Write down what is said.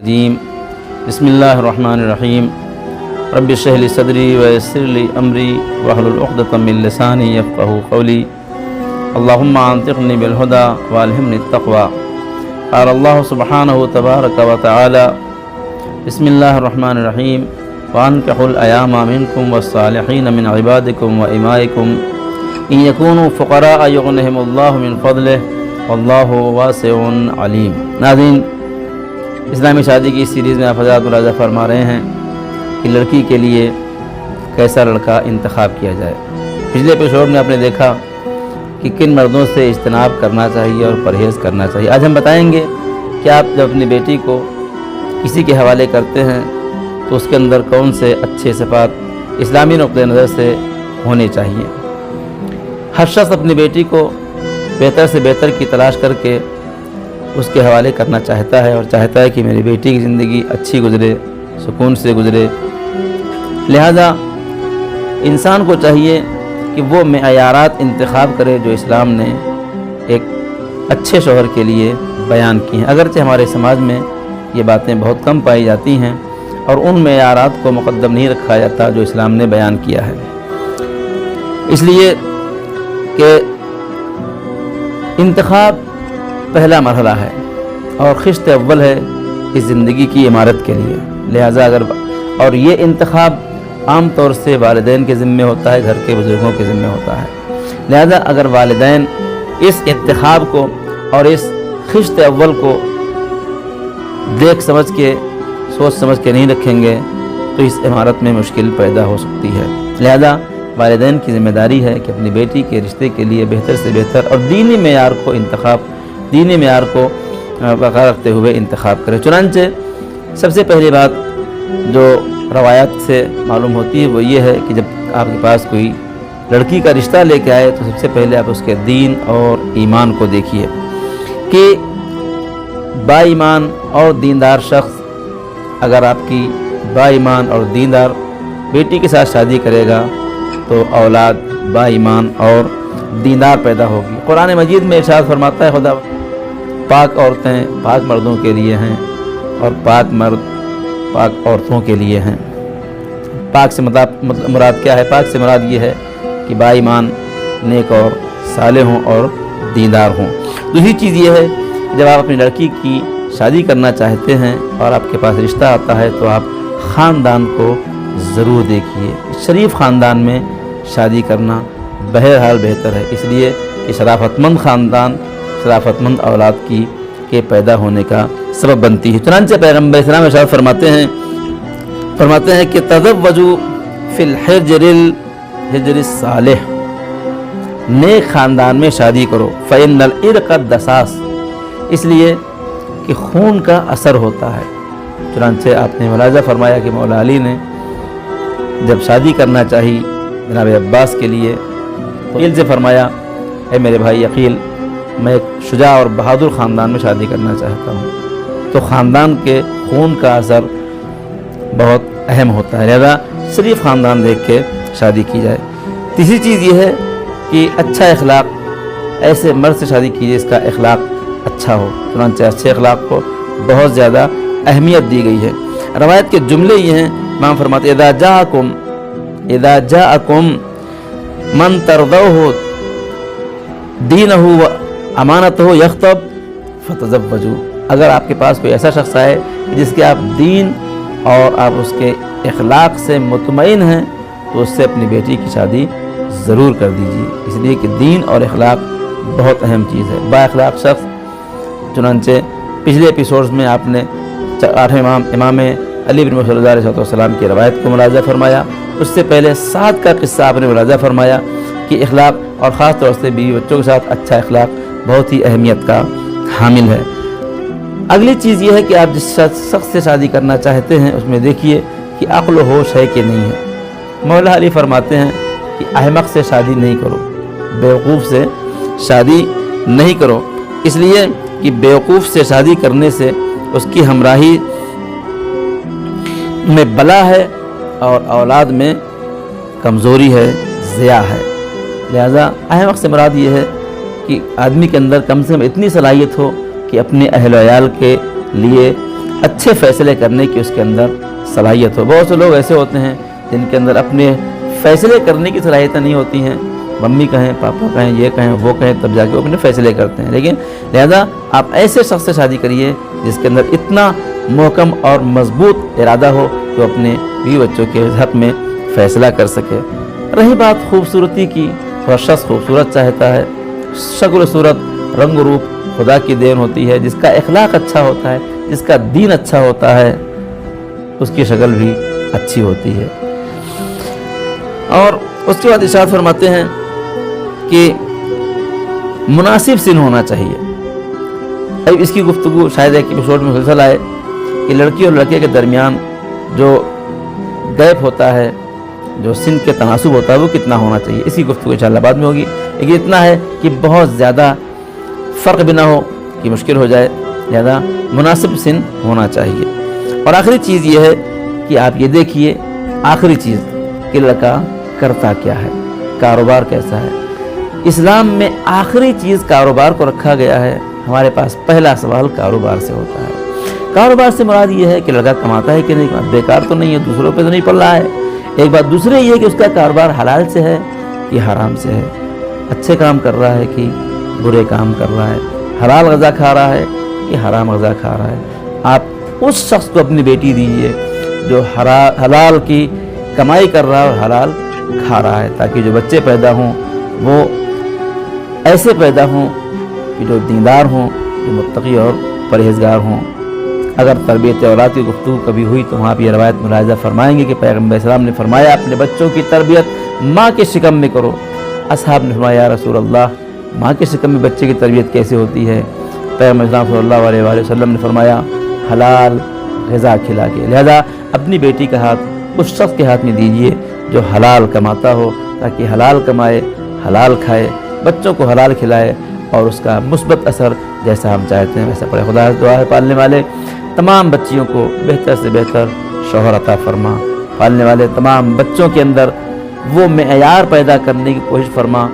الرجیم بسم اللہ الرحمن الرحیم رب اشرح لی صدری ویسر لی امری واحلل عقدۃ من لسانی یفقہوا قولی اللہم انطقنی بالہدی والہمنی التقوی قال اللہ سبحانہ تبارک و تعالی بسم اللہ الرحمن الرحیم وانکحوا الایام منکم والصالحین من عبادکم وامائکم ان یکونوا فقراء یغنہم اللہ من فضلہ واللہ واسع علیم۔ ناظرین، اسلامی شادی کی سیریز میں آپ حضرات ملاحظہ فرما رہے ہیں کہ لڑکی کے لیے کیسا لڑکا انتخاب کیا جائے۔ پچھلے ایپیسوڈ میں آپ نے دیکھا کہ کن مردوں سے اجتناب کرنا چاہیے اور پرہیز کرنا چاہیے۔ آج ہم بتائیں گے کہ آپ جب اپنی بیٹی کو کسی کے حوالے کرتے ہیں تو اس کے اندر کون سے اچھے صفات اسلامی نقطۂ نظر سے ہونے چاہیے۔ ہر شخص اپنی بیٹی کو بہتر سے بہتر کی تلاش کر کے اس کے حوالے کرنا چاہتا ہے اور چاہتا ہے کہ میری بیٹی کی زندگی اچھی گزرے، سکون سے گزرے۔ لہذا انسان کو چاہیے کہ وہ معیارات انتخاب کرے جو اسلام نے ایک اچھے شوہر کے لیے بیان کی ہیں۔ اگرچہ ہمارے سماج میں یہ باتیں بہت کم پائی جاتی ہیں اور ان معیارات کو مقدم نہیں رکھا جاتا جو اسلام نے بیان کیا ہے، اس لیے کہ انتخاب پہلا مرحلہ ہے اور خشت اول ہے اس زندگی کی عمارت کے لیے۔ لہٰذا اور یہ انتخاب عام طور سے والدین کے ذمہ ہوتا ہے، گھر کے بزرگوں کے ذمہ ہوتا ہے۔ لہذا اگر والدین اس انتخاب کو اور اس خشت اول کو دیکھ سمجھ کے سوچ سمجھ کے نہیں رکھیں گے تو اس عمارت میں مشکل پیدا ہو سکتی ہے۔ لہذا والدین کی ذمہ داری ہے کہ اپنی بیٹی کے رشتے کے لیے بہتر سے بہتر اور دینی معیار کو برقرار رکھتے ہوئے انتخاب کرے۔ چنانچہ سب سے پہلی بات جو روایات سے معلوم ہوتی ہے وہ یہ ہے کہ جب آپ کے پاس کوئی لڑکی کا رشتہ لے کے آئے تو سب سے پہلے آپ اس کے دین اور ایمان کو دیکھیے کہ با ایمان اور دیندار شخص اگر آپ کی با ایمان اور دیندار بیٹی کے ساتھ شادی کرے گا تو اولاد با ایمان اور دیندار پیدا ہوگی۔ قرآن مجید میں ارشاد فرماتا ہے خدا پاک عورتیں پاک مردوں کے لیے ہیں اور پاک مرد پاک عورتوں کے لیے ہیں۔ پاک سے مراد کیا ہے؟ پاک سے مراد یہ ہے کہ با ایمان، نیک اور صالح ہوں اور دیندار ہوں۔ دوسری چیز یہ ہے جب آپ اپنی لڑکی کی شادی کرنا چاہتے ہیں اور آپ کے پاس رشتہ آتا ہے تو آپ خاندان کو ضرور دیکھیے۔ شریف خاندان میں شادی کرنا بہرحال بہتر ہے، اس لیے کہ شرافت مند خاندان شرافت مند اولاد کے پیدا ہونے کا سبب بنتی ہے۔ چنانچہ پیغمبر اسلام ارشاد فرماتے ہیں کہ تزوجوا فی الحجر الصالح، نیک خاندان میں شادی کرو، فإن العرق الدساس، اس لیے کہ خون کا اثر ہوتا ہے۔ چنانچہ آپ نے ملاحظہ فرمایا کہ مولا علی نے جب شادی کرنا چاہی جناب عباس کے لیے تو عقیل سے فرمایا، اے میرے بھائی عقیل، میں ایک شجاع اور بہادر خاندان میں شادی کرنا چاہتا ہوں۔ تو خاندان کے خون کا اثر بہت اہم ہوتا ہے، لہذا شریف خاندان دیکھ کے شادی کی جائے۔ تیسری چیز یہ ہے کہ اچھا اخلاق، ایسے مرد سے شادی کیجیے اس کا اخلاق اچھا ہو۔ چنانچہ اچھے اخلاق کو بہت زیادہ اہمیت دی گئی ہے۔ روایت کے جملے یہ ہیں، امام فرماتے ہیں اذا جاءکم من ترضوہ دینہ و امانتہ یخطب فتزوجوا، اگر آپ کے پاس کوئی ایسا شخص آئے جس کے آپ دین اور آپ اس کے اخلاق سے مطمئن ہیں تو اس سے اپنی بیٹی کی شادی ضرور کر دیجیے، اس لیے کہ دین اور اخلاق بہت اہم چیز ہے۔ با اخلاق شخص، چنانچہ پچھلے ایپیسوڈز میں آپ نے 8 امام علی بن صلی اللہ علیہ وسلم کی روایت کو ملاحظہ فرمایا، اس سے پہلے سعد کا قصہ آپ نے ملاحظہ فرمایا کہ اخلاق اور خاص طور سے بیوی بچوں کے ساتھ اچھا اخلاق بہت ہی اہمیت کا حامل ہے۔ اگلی چیز یہ ہے کہ آپ جس شخص سے شادی کرنا چاہتے ہیں اس میں دیکھیے کہ عقل و ہوش ہے کہ نہیں ہے۔ مولا علی فرماتے ہیں کہ احمق سے شادی نہیں کرو، بیوقوف سے شادی نہیں کرو، اس لیے کہ بیوقوف سے شادی کرنے سے اس کی ہمراہی میں بلا ہے اور اولاد میں کمزوری ہے، ضیاع ہے۔ لہذا احمق سے مراد یہ ہے کہ آدمی کے اندر کم سے کم اتنی صلاحیت ہو کہ اپنے اہل و عیال کے لیے اچھے فیصلے کرنے کی اس کے اندر صلاحیت ہو۔ بہت سے لوگ ایسے ہوتے ہیں جن کے اندر اپنے فیصلے کرنے کی صلاحیتیں نہیں ہوتی ہیں، ممی کہیں، پاپا کہیں، یہ کہیں، وہ کہیں، تب جا کے وہ اپنے فیصلے کرتے ہیں۔ لیکن لہذا آپ ایسے شخص سے شادی کریے جس کے اندر اتنا محکم اور مضبوط ارادہ ہو کہ وہ اپنے بیوی بچوں کے حق میں فیصلہ کر سکے۔ رہی بات خوبصورتی کی، ہر شخص خوبصورت چاہتا ہے، شکل و صورت، رنگ و روپ خدا کی دین ہوتی ہے۔ جس کا اخلاق اچھا ہوتا ہے، جس کا دین اچھا ہوتا ہے، اس کی شکل بھی اچھی ہوتی ہے۔ اور اس کے بعد ارشاد فرماتے ہیں کہ مناسب سن ہونا چاہیے۔ اب اس کی گفتگو شاید ایک ایپیسوڈ میں مسلسل آئے کہ لڑکی اور لڑکے کے درمیان جو گیپ ہوتا ہے، جو سن کے تناسب ہوتا ہے، وہ کتنا ہونا چاہیے، اس کی گفتگو انشاءاللہ بعد میں ہوگی۔ لیکن اتنا ہے کہ بہت زیادہ فرق بھی نہ ہو کہ مشکل ہو جائے، لہذا مناسب سن ہونا چاہیے۔ اور آخری چیز یہ ہے کہ آپ یہ دیکھیے، آخری چیز کہ لڑکا کرتا کیا ہے، کاروبار کیسا ہے۔ اسلام میں آخری چیز کاروبار کو رکھا گیا ہے۔ ہمارے پاس پہلا سوال کاروبار سے ہوتا ہے۔ کاروبار سے مراد یہ ہے کہ لڑکا کماتا ہے کہ نہیں، بیکار تو نہیں ہے، دوسروں پہ تو نہیں پڑ رہا ہے۔ ایک بات دوسری یہ ہے کہ اس کا کاروبار حلال سے ہے کہ حرام سے ہے، اچھے کام کر رہا ہے کہ برے کام کر رہا ہے، حلال غذا کھا رہا ہے کہ حرام غذا کھا رہا ہے۔ آپ اس شخص کو اپنی بیٹی دیجیے جو حلال کی کمائی کر رہا ہے اور حلال کھا رہا ہے، تاکہ جو بچے پیدا ہوں وہ ایسے پیدا ہوں کہ جو دیندار ہوں، جو متقی اور پرہیزگار ہوں۔ اگر تربیت اولاد کی گفتگو کبھی ہوئی تو وہاں بھی یہ روایت ملاحظہ فرمائیں گے کہ پیغمبر اسلام نے فرمایا اپنے بچوں کی تربیت ماں کے شکم میں کرو۔ اصحاب نے فرمایا یا رسول اللہ، ماں کے شکم میں بچے کی تربیت کیسے ہوتی ہے؟ پیغمبر اسلام صلی اللہ علیہ وآلہ وسلم نے فرمایا حلال غذا کھلا کے۔ لہذا اپنی بیٹی کا ہاتھ اس شخص کے ہاتھ میں دیجیے جو حلال کماتا ہو، تاکہ حلال کمائے، حلال کھائے، بچوں کو حلال کھلائے اور اس کا مثبت اثر جیسا ہم چاہتے ہیں ویسا پڑے۔ خدا سے دعا ہے پالنے والے تمام بچیوں کو بہتر سے بہتر شوہر عطا فرما، پالنے والے تمام بچوں کے اندر وہ معیار پیدا کرنے کی کوشش فرما